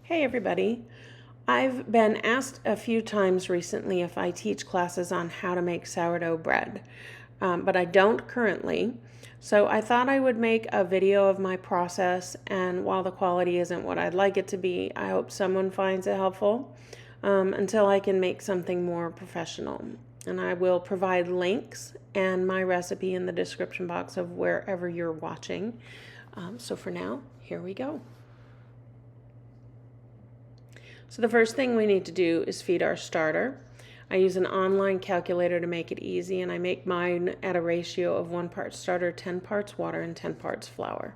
Hey everybody. I've been asked a few times recently if I teach classes on how to make sourdough bread, but I don't currently. So I thought I would make a video of my process, and while the quality isn't what I'd like it to be, I hope someone finds it helpful until I can make something more professional. And I will provide links and my recipe in the description box of wherever you're watching. So for now, here we go. So the first thing we need to do is feed our starter. I use an online calculator to make it easy, and I make mine at a ratio of 1 part starter, 10 parts water, and 10 parts flour.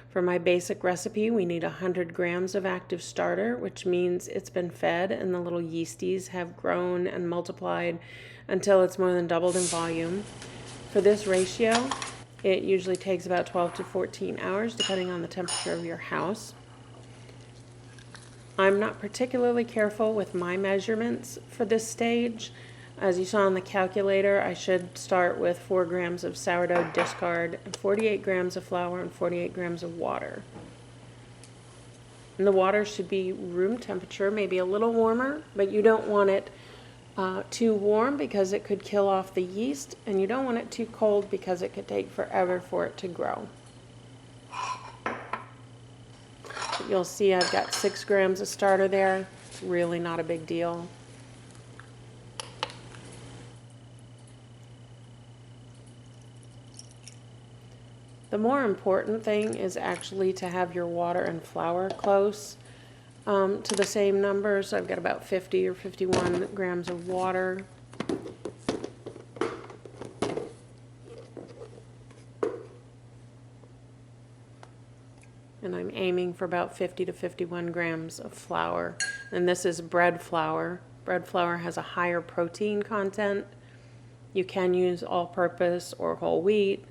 For my basic recipe, we need 100 grams of active starter, which means it's been fed and the little yeasties have grown and multiplied until it's more than doubled in volume. For this ratio, it usually takes about 12 to 14 hours, depending on the temperature of your house. I'm not particularly careful with my measurements for this stage. As you saw on the calculator, I should start with 4 grams of sourdough discard, and 48 grams of flour, and 48 grams of water. And the water should be room temperature, maybe a little warmer, but you don't want it too warm because it could kill off the yeast, and you don't want it too cold because it could take forever for it to grow. You'll see I've got 6 grams of starter there. It's really not a big deal. The more important thing is actually to have your water and flour close to the same number. So I've got about 50 or 51 grams of water. And I'm aiming for about 50 to 51 grams of flour. And this is bread flour. Bread flour has a higher protein content. You can use all-purpose or whole wheat,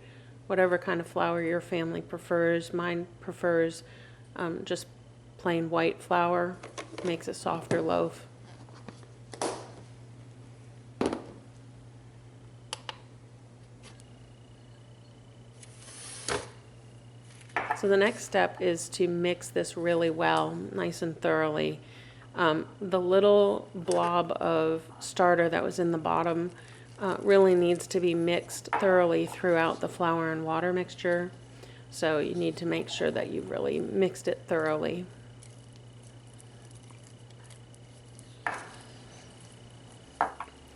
whatever kind of flour your family prefers. Mine prefers just plain white flour. Makes a softer loaf. So the next step is to mix this really well, nice and thoroughly. The little blob of starter that was in the bottom really needs to be mixed thoroughly throughout the flour and water mixture. So you need to make sure that you've really mixed it thoroughly.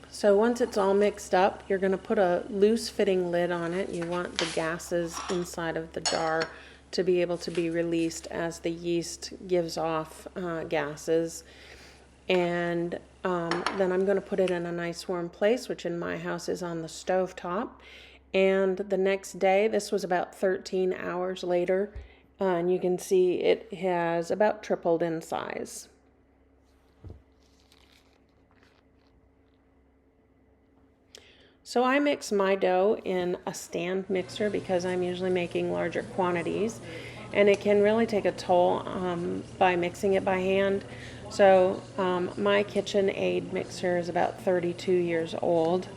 So once it's all mixed up, you're going to put a loose fitting lid on it. You want the gases inside of the jar to be able to be released as the yeast gives off gases. And then I'm going to put it in a nice warm place, which in my house is on the stove top. And the next day, this was about 13 hours later, and you can see it has about tripled in size. So I mix my dough in a stand mixer because I'm usually making larger quantities, and it can really take a toll by mixing it by hand. So my KitchenAid mixer is about 32 years old,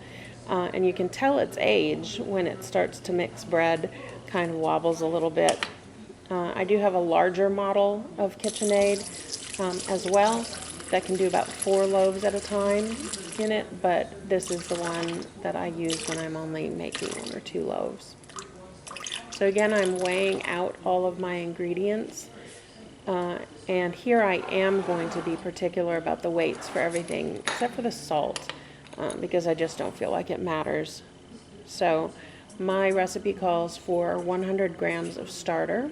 and you can tell its age when it starts to mix bread, kind of wobbles a little bit. I do have a larger model of KitchenAid as well that can do about 4 loaves at a time in it, but this is the one that I use when I'm only making 1 or 2 loaves. So again, I'm weighing out all of my ingredients, and here I am going to be particular about the weights for everything except for the salt, because I just don't feel like it matters. So my recipe calls for 100 grams of starter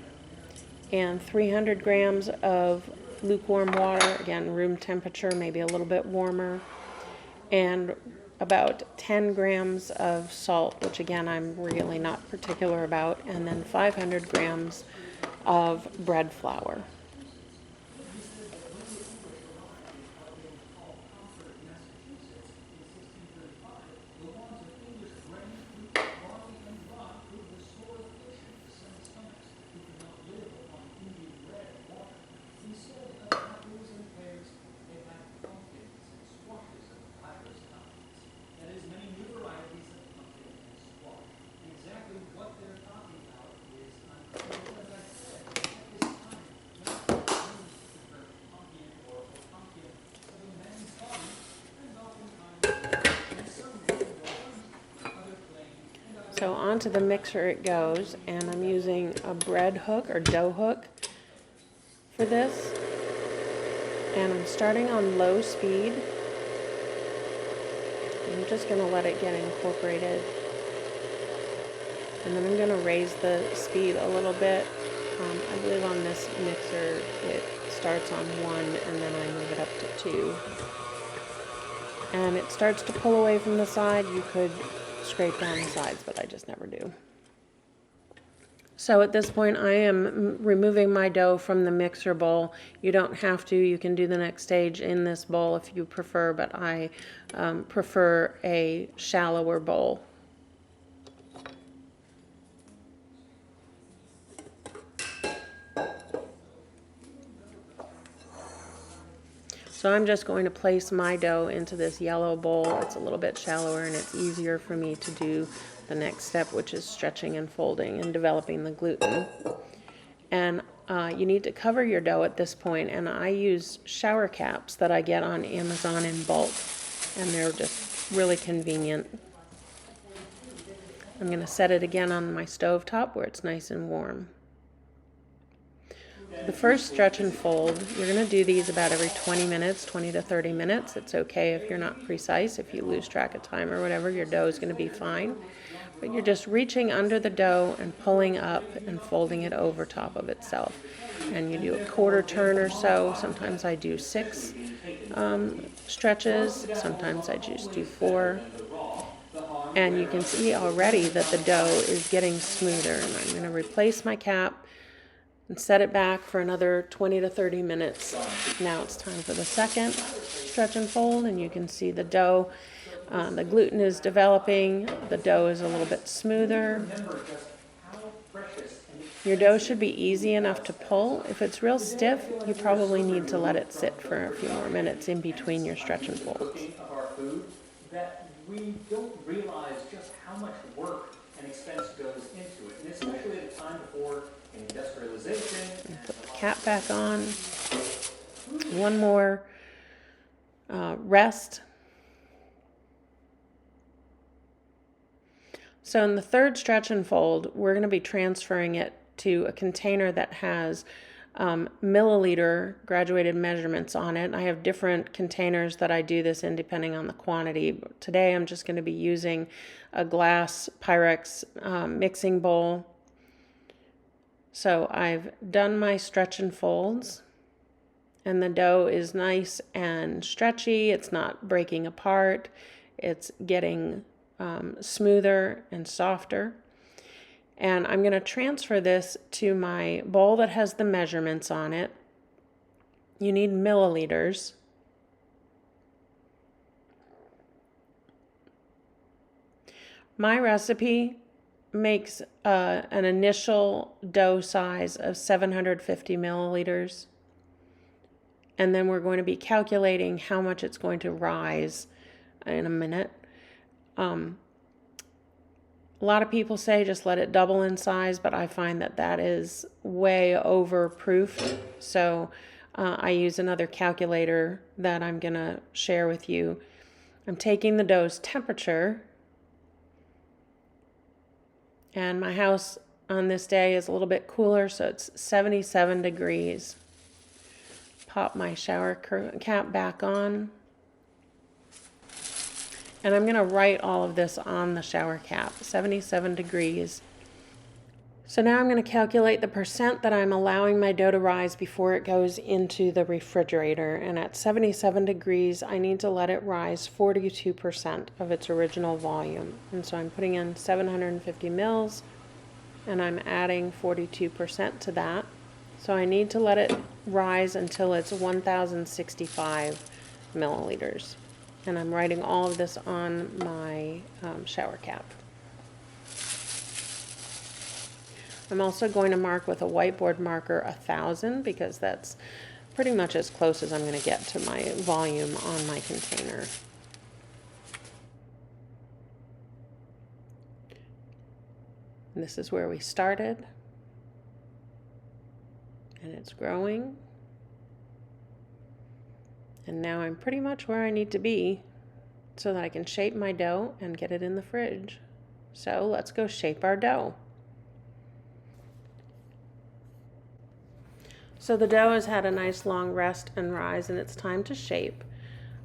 and 300 grams of lukewarm water, again room temperature, maybe a little bit warmer, and about 10 grams of salt, which again I'm really not particular about, and then 500 grams of bread flour. onto the mixer it goes, and I'm using a bread hook or dough hook for this. And I'm starting on low speed. I'm just going to let it get incorporated. And then I'm going to raise the speed a little bit. I believe on this mixer it starts on 1 and then I move it up to 2. And it starts to pull away from the side. You could scrape down the sides, but I just never do. So at this point I am removing my dough from the mixer bowl. You don't have to. You can do the next stage in this bowl if you prefer, but I prefer a shallower bowl. So I'm just going to place my dough into this yellow bowl. It's a little bit shallower and it's easier for me to do the next step, which is stretching and folding and developing the gluten. And you need to cover your dough at this point, and I use shower caps that I get on Amazon in bulk, and they're just really convenient. I'm going to set it again on my stove top where it's nice and warm. The first stretch and fold, you're going to do these about every 20 minutes, 20 to 30 minutes. It's okay if you're not precise. If you lose track of time or whatever, your dough is going to be fine. But you're just reaching under the dough and pulling up and folding it over top of itself. And you do a quarter turn or so. Sometimes I do 6 stretches. Sometimes I just do 4. And you can see already that the dough is getting smoother. And I'm going to replace my cap and set it back for another 20 to 30 minutes. Now it's time for the second stretch and fold, and you can see the dough, the gluten is developing, the dough is a little bit smoother. Your dough should be easy enough to pull. If it's real stiff, you probably need to let it sit for a few more minutes in between your stretch and folds. That we don't realize just how much work and expense goes into it, and especially at a time before industrialization. Put the cap back on. One more rest. So in the third stretch and fold, we're going to be transferring it to a container that has milliliter graduated measurements on it. I have different containers that I do this in depending on the quantity. Today I'm just going to be using a glass Pyrex mixing bowl. So I've done my stretch and folds, and the dough is nice and stretchy. It's not breaking apart. It's getting smoother and softer. And I'm going to transfer this to my bowl that has the measurements on it. You need milliliters. My recipe makes an initial dough size of 750 milliliters. And then we're going to be calculating how much it's going to rise in a minute. A lot of people say just let it double in size, but I find that that is way over proof. So I use another calculator that I'm going to share with you. I'm taking the dough's temperature, and my house on this day is a little bit cooler, so it's 77 degrees. Pop my shower cap back on. And I'm going to write all of this on the shower cap, 77 degrees. So now I'm going to calculate the percent that I'm allowing my dough to rise before it goes into the refrigerator. And at 77 degrees, I need to let it rise 42% of its original volume. And so I'm putting in 750 mils, and I'm adding 42% to that. So I need to let it rise until it's 1,065 milliliters. And I'm writing all of this on my shower cap. I'm also going to mark with a whiteboard marker 1,000 because that's pretty much as close as I'm going to get to my volume on my container. And this is where we started. And it's growing. And now I'm pretty much where I need to be so that I can shape my dough and get it in the fridge. So let's go shape our dough. So the dough has had a nice long rest and rise, and it's time to shape.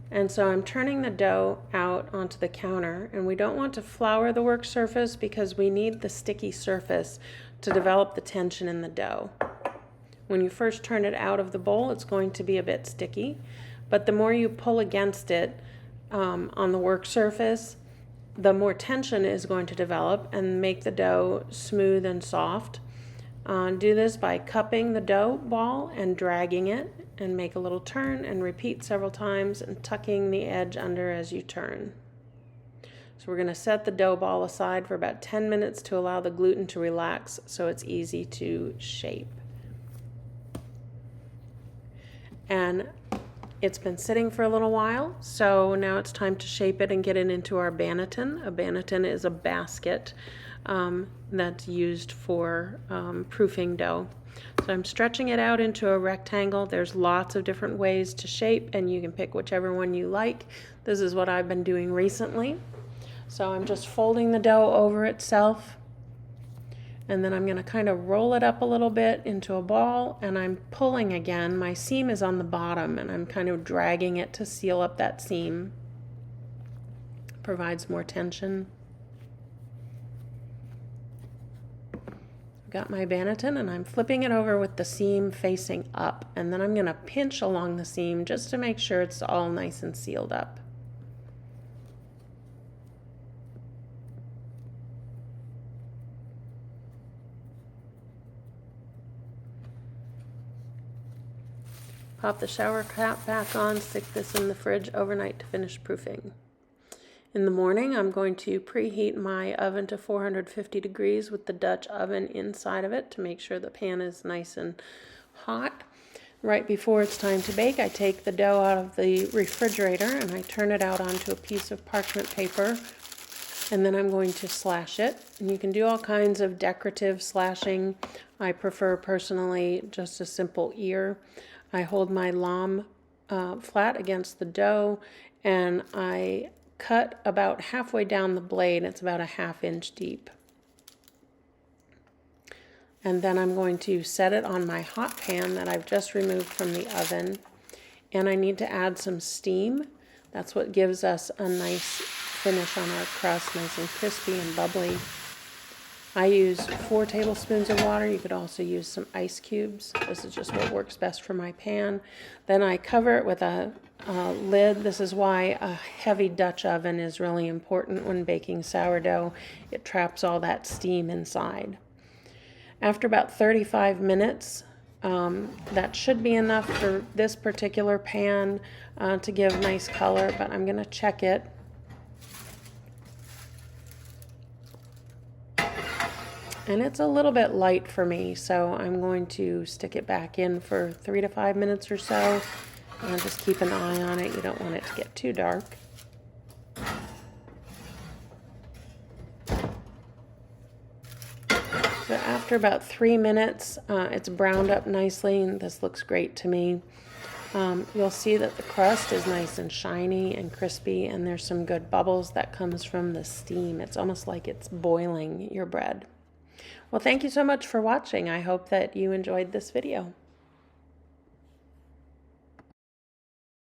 And so I'm turning the dough out onto the counter, and we don't want to flour the work surface because we need the sticky surface to develop the tension in the dough. When you first turn it out of the bowl, it's going to be a bit sticky, but the more you pull against it on the work surface, the more tension is going to develop and make the dough smooth and soft. Do this by cupping the dough ball and dragging it, and make a little turn and repeat several times and tucking the edge under as you turn. So we're going to set the dough ball aside for about 10 minutes to allow the gluten to relax so it's easy to shape. And it's been sitting for a little while, so now it's time to shape it and get it into our banneton. A banneton is a basket that's used for proofing dough. So I'm stretching it out into a rectangle. There's lots of different ways to shape, and you can pick whichever one you like. This is what I've been doing recently. So I'm just folding the dough over itself, and then I'm going to kind of roll it up a little bit into a ball, and I'm pulling again. My seam is on the bottom, and I'm kind of dragging it to seal up that seam. Provides more tension. Got my banneton, and I'm flipping it over with the seam facing up, and then I'm going to pinch along the seam just to make sure it's all nice and sealed up. Pop the shower cap back on, stick this in the fridge overnight to finish proofing. In the morning, I'm going to preheat my oven to 450 degrees with the Dutch oven inside of it to make sure the pan is nice and hot. Right before it's time to bake, I take the dough out of the refrigerator and I turn it out onto a piece of parchment paper, and then I'm going to slash it. And you can do all kinds of decorative slashing. I prefer personally just a simple ear. I hold my lame flat against the dough, and I cut about halfway down the blade. It's about a 1/2 inch deep. And then I'm going to set it on my hot pan that I've just removed from the oven. And I need to add some steam. That's what gives us a nice finish on our crust, nice and crispy and bubbly. I use 4 tablespoons of water. You could also use some ice cubes. This is just what works best for my pan. Then I cover it with a lid. This is why a heavy Dutch oven is really important when baking sourdough. It traps all that steam inside. After about 35 minutes, that should be enough for this particular pan to give nice color, but I'm going to check it. And it's a little bit light for me, so I'm going to stick it back in for 3 to 5 minutes or so. And just keep an eye on it. You don't want it to get too dark. So after about 3 minutes, it's browned up nicely, and this looks great to me. You'll see that the crust is nice and shiny and crispy, and there's some good bubbles that comes from the steam. It's almost like it's boiling your bread. Well, thank you so much for watching. I hope that you enjoyed this video.